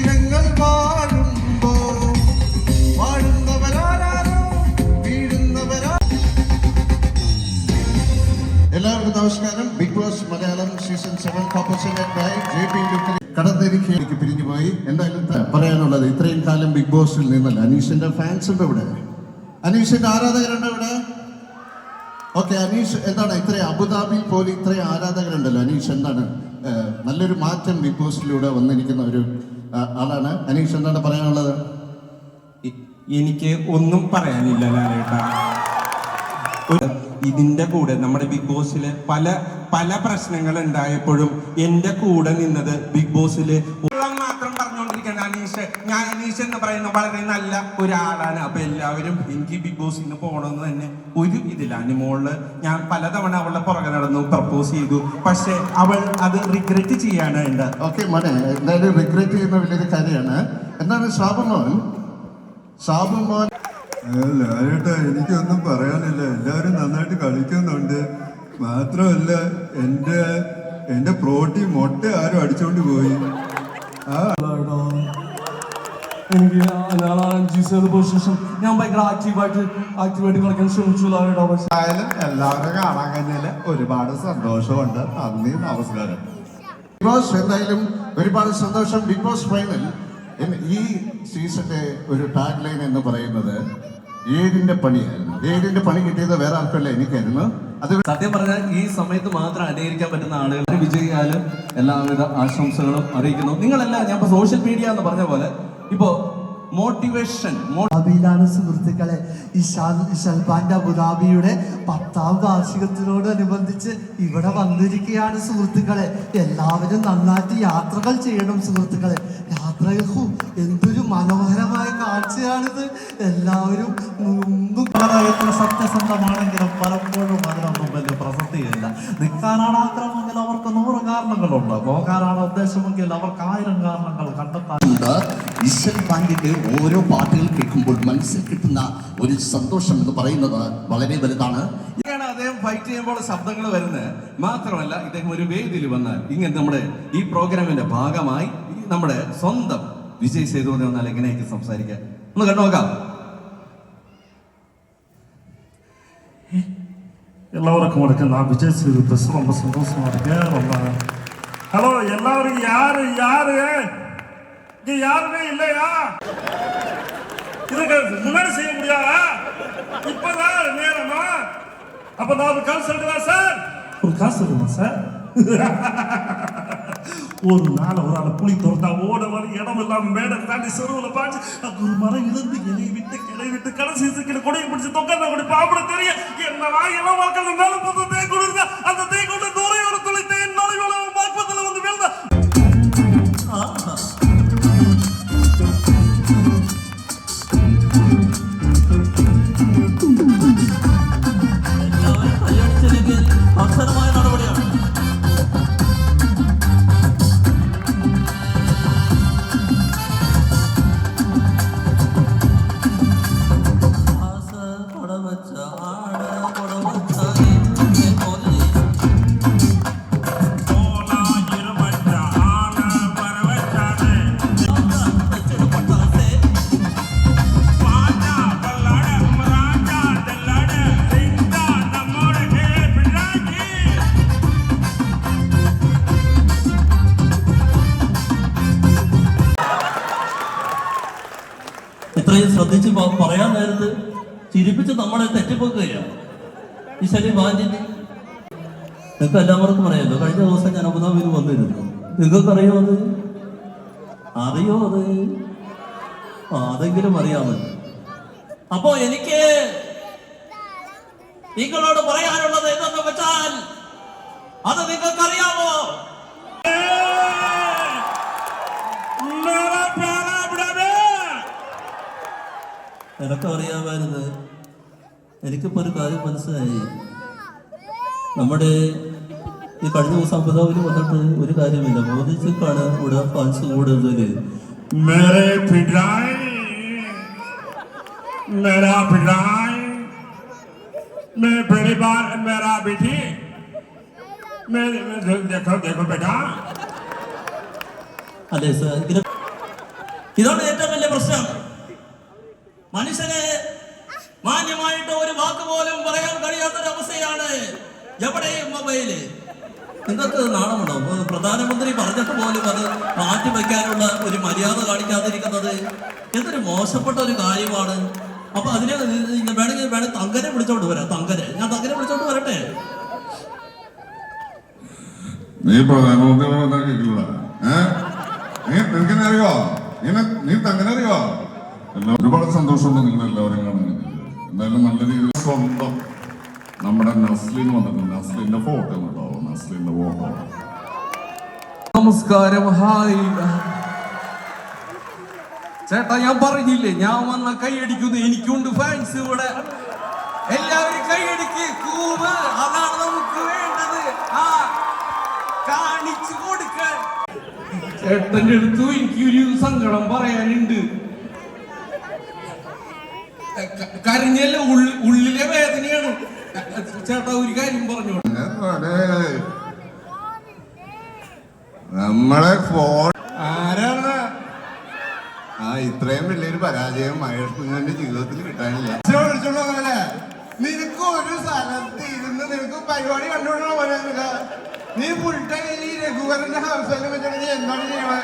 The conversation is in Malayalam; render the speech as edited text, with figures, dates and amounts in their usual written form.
ഞങ്ങൾ വാഴുമ്പോ വാഴുന്നവരാരോ വീഴുന്നവരാ. എല്ലാവർക്കും നമസ്കാരം. ബിഗ് ബോസ് മലയാളം സീസൺ 7 കോപ്പറേറ്റഡ് ബൈ JP കടന്നിരിക്കും പിരിഞ്ഞു പോയി. എന്തായാലും പറയാനുള്ളത്, ഇത്രയും കാലം ബിഗ് ബോസിൽ നിന്നല്ല. അനീഷിന്റെ ഫാൻസ് ഉണ്ട് ഇവിടെ, അനീഷിന്റെ ആരാധകരുണ്ട് ഇവിടെ. ഓക്കെ, അനീഷ് എന്താണ് ഇത്രയും അബുദാബിയിൽ പോലും ഇത്രയും ആരാധകരുണ്ടല്ലോ. അനീഷ് എന്താണ് നല്ലൊരു മാറ്റം ബിഗ് ബോസിലൂടെ വന്നിരിക്കുന്ന ഒരു ആളാണ്. അനീഷ് എന്താണ് പറയാനുള്ളത്? എനിക്ക് ഒന്നും പറയാനില്ല ലാലേട്ടാ. ഇതിന്റെ കൂടെ നമ്മുടെ ബിഗ് ബോസില് പല പല പ്രശ്നങ്ങൾ ഉണ്ടായപ്പോഴും എന്റെ കൂടെ നിന്നത് ബിഗ് ബോസില് മാത്രം പറഞ്ഞുകൊണ്ടിരിക്കുകയാണ് അനീഷ്. ഞാൻ അനീഷ് എന്ന് പറയുന്ന വളരെ നല്ല ഒരാളാണ്. അപ്പൊ എല്ലാവരും എനിക്ക് ബിഗ് ബോസിൽ നിന്ന് പോകണമെന്ന് തന്നെ ഒരു ഇതില്ല. അനുമോള് ഞാൻ പലതവണ അവളുടെ പുറകെ നടന്നു, പ്രപ്പോസ് ചെയ്തു. പക്ഷെ അവൾ അത് റിഗ്രറ്റ് ചെയ്യാണ് ഉണ്ട്. ഓക്കെ മോനെ, എന്തായാലും റിഗ്രറ്റ് ചെയ്യുന്ന വലിയൊരു കാര്യമാണ്. എന്താണ് സാബുമോൻ? ലാലേട്ടാ, എനിക്കൊന്നും പറയാനില്ല. എല്ലാവരും നന്നായിട്ട് കളിക്കുന്നുണ്ട്. മാത്രമല്ല എന്റെ പ്രോട്ടീൻ മുട്ട ആരും അടിച്ചോണ്ട് പോയി. എനിക്ക് ഞാൻ 5 ദിവസം പോയ ശേഷം ഞാൻ ഭയങ്കര ആക്റ്റീവായിട്ട് കളിക്കാൻ ശ്രമിച്ചു. പക്ഷേ എല്ലാവരും കാണാൻ കഴിഞ്ഞാല് ഒരുപാട് സന്തോഷമുണ്ട്. നന്ദി, നമസ്കാരം. ബിഗ് ബോസ് എന്തായാലും ഒരുപാട് സന്തോഷം. ബിഗ് ബോസ് ഫൈനൽ ഈ സീസന്റെ ഒരു ടാഗ് ലൈൻ എന്ന് പറയുന്നത് 7ന്റെ പണിയായിരുന്നു. 7ന്റെ പണി കിട്ടിയത് വേറെ ആർക്കല്ല, എനിക്കായിരുന്നു. അത് സത്യം പറഞ്ഞാൽ ഈ സമയത്ത് മാത്രം അനുകരിക്കാൻ പറ്റുന്ന ആളുകൾ വിജയിയാലും എല്ലാവിധ ആശംസകളും അറിയിക്കുന്നു. നിങ്ങളെല്ലാം ഞാൻ ഇപ്പൊ സോഷ്യൽ മീഡിയ എന്ന് പറഞ്ഞ പോലെ ഇപ്പോ മോട്ടിവേഷൻ അബിയിലാണ് സുഹൃത്തുക്കളെ. ഇഷൽബാന്റെ അബുദാബിയുടെ 10ാം വാർഷികത്തിനോടനുബന്ധിച്ച് ഇവിടെ വന്നിരിക്കുകയാണ് സുഹൃത്തുക്കളെ. എല്ലാവരും നന്നായിട്ട് യാത്രകൾ ചെയ്യണം സുഹൃത്തുക്കളെ. യാത്രകൾക്കും എന്തൊരു മനോഹരമായ കാഴ്ചയാണിത്. എല്ലാവരും എത്ര സത്യസന്ധമാണെങ്കിലും പലപ്പോഴും അതിനൊന്നും വലിയ പ്രസക്തിയില്ല. നിൽക്കാനാണ് ആഗ്രഹമെങ്കിൽ അവർക്ക് 100 കാരണങ്ങളുണ്ട്. പോകാനാണ് ഉദ്ദേശമെങ്കിൽ അവർക്ക് 1000 കാരണങ്ങൾ കണ്ടെത്താൻ. ഇഷൽബാന്റെ ഓരോ പാട്ടുകൾ കേൾക്കുമ്പോൾ മനസ്സിൽ കിട്ടുന്ന ഒരു സന്തോഷം എന്ന് പറയുന്നത് വളരെ വലുതാണ്. അദ്ദേഹം ഫൈറ്റ് ചെയ്യുമ്പോൾ ശബ്ദങ്ങൾ വരുന്നത് മാത്രമല്ല, ഇദ്ദേഹം ഒരു വേദിയിൽ വന്നാൽ ഇങ്ങനെ നമ്മുടെ ഈ പ്രോഗ്രാമിന്റെ ഭാഗമായി നമ്മുടെ സ്വന്തം വിജയ് സേതുവിനെ വന്നാൽ എങ്ങനെയൊക്കെ സംസാരിക്കാൻ ഒന്ന് കണ്ടു നോക്കാം. எல்லாருக்கும் வணக்கம். நான் விஜய் சேது பேசுகிறேன். ரொம்ப சந்தோஷமா இருக்கேன். ரொம்ப ஹலோ எல்லாரும். யாரு இங்க யாருமே இல்லையா? இதுக்கு முன்னாடி செய்ய முடியாதா? இப்பதான் நேரமா? அப்ப நான் ஒரு காசு எடுக்கலாம் சார். ஒரு காசு எடுமா சார்? ஒரு நாள் ஒரு ஆள் புளி தோர்த்தா ஓட வர இடம் எல்லாம் மேடை தாண்டி செருவில் பாய்ச்சி ஒரு மரம் இருந்து இலை விட்டு கடைசி சீக்கிரம் கொடையை பிடிச்சி தொக்கா கூட பாப்பட தெரியும். என்னடா எல்லாம் மக்கள் மேல போது தே கொடுங்க. அந்த தே கொண்டு தூரம் ஒரு துளி தேன் நோயோட பாக்பத்தில் வந்து விழுந்தா. അവസരമായ നടപടിയാണ്. ഇത്രയും ശ്രദ്ധിച്ച് പറയാൻ നേരത്ത് ചിരിപ്പിച്ച് നമ്മളെ തെറ്റിപ്പോക്കുകയാണ് ഈ ശരി ബാൻഡിന്. നിങ്ങൾക്ക് എല്ലാവർക്കും അറിയാമല്ലോ. കഴിഞ്ഞ ദിവസം ഞാൻ അബുദാബിയിൽ വന്നിരുന്നു. നിങ്ങൾക്കറിയോ അത്? അറിയോ അത്? അതെങ്കിലും അറിയാമല്ലോ. അപ്പോ എനിക്ക് നിങ്ങളോട് പറയാനുള്ളത് എന്തെന്ന് വെച്ചാൽ അത് നിങ്ങൾക്കറിയാമോ? എനക്കറിയാമായിരുന്നു. എനിക്കിപ്പോൾ ഒരു കാര്യം മനസ്സിലായി. നമ്മുടെ ഈ കഴിഞ്ഞ ദിവസം അബുദാബിയിൽ വന്നിട്ട് ഒരു കാര്യമില്ല. മോദിജിക്കാണ് ഇവിടെ ഫാൻസ് കൂടുതൽ. അതെ സാർ, ഇതാണ് ഏറ്റവും വലിയ പ്രശ്നം. മനുഷ്യന് മാന്യമായിട്ട് ഒരു വാക്ക് പോലും പറയാൻ കഴിയാത്തൊരവസ്ഥയാണ്. എവിടെയും മൊബൈല്. നിങ്ങൾക്ക് നാണമുണ്ടോ? പ്രധാനമന്ത്രി പറഞ്ഞിട്ട് പോലും അത് മാറ്റി വയ്ക്കാനുള്ള ഒരു മര്യാദ കാണിക്കാതിരിക്കുന്നത് എന്തൊരു മോശപ്പെട്ട ഒരു കാര്യമാണ്. അപ്പൊ അതിനെ വേണമെങ്കിൽ തങ്കനെ വിളിച്ചോണ്ട് വരാം. ഞാൻ തങ്കനെ വിളിച്ചോണ്ട് വരട്ടെ. നീ പ്രധാനമന്ത്രി കേൾക്കില്ല. നിനക്കെന്നെ അറിയോ? നീ തങ്ങനെ അറിയോ? ഒരുപാട് സന്തോഷമുണ്ട് നിങ്ങൾ എല്ലാവരും കാണാൻ. എന്തായാലും നല്ല രീതിയിൽ സ്വന്തം നമ്മുടെ നസ്ലിൻ വന്നിട്ടുണ്ട്. നസ്ലിന്റെ ഫോട്ടോ ഉണ്ടോ? നസ്ലിന്റെ ഫോട്ടോ. നമസ്കാരം, ഹായ് ചേട്ടാ. ഞാൻ പറഞ്ഞില്ലേ ഞാൻ വന്ന കൈയടിക്കുന്നു. എനിക്കുണ്ട് ഫാൻസ് ഇവിടെ. എല്ലാവരും കൈയടിക്ക്, കൂവ്. അതാണ് നമുക്ക് വേണ്ടത്. ആ കാണിച്ചു കൊടുക്കാൻ. ചേട്ടന്റെ അടുത്ത് എനിക്കൊരു സങ്കടം പറയാനുണ്ട്. കരഞ്ഞല്ല, ഉള്ളിലെ വേദനയാണ്. ചേട്ടാ ഒരു കാര്യം പറഞ്ഞു. നമ്മളെ ഫോൺ ആരാണ്? ഇത്രയും വലിയൊരു പരാജയം മഹേഷ് കുഞ്ഞിന്റെ ജീവിതത്തിൽ കിട്ടാനില്ല. നിനക്ക് ഒരു സ്ഥലത്ത് ഇരുന്ന് നിനക്ക് പരിപാടി കണ്ടുകൊണ്ടാണോ പോലെ? നീ ഫുൾ ടൈം ഈ രഘുവരന്റെ ഹൗസ് എന്താണ് ചെയ്യണേ?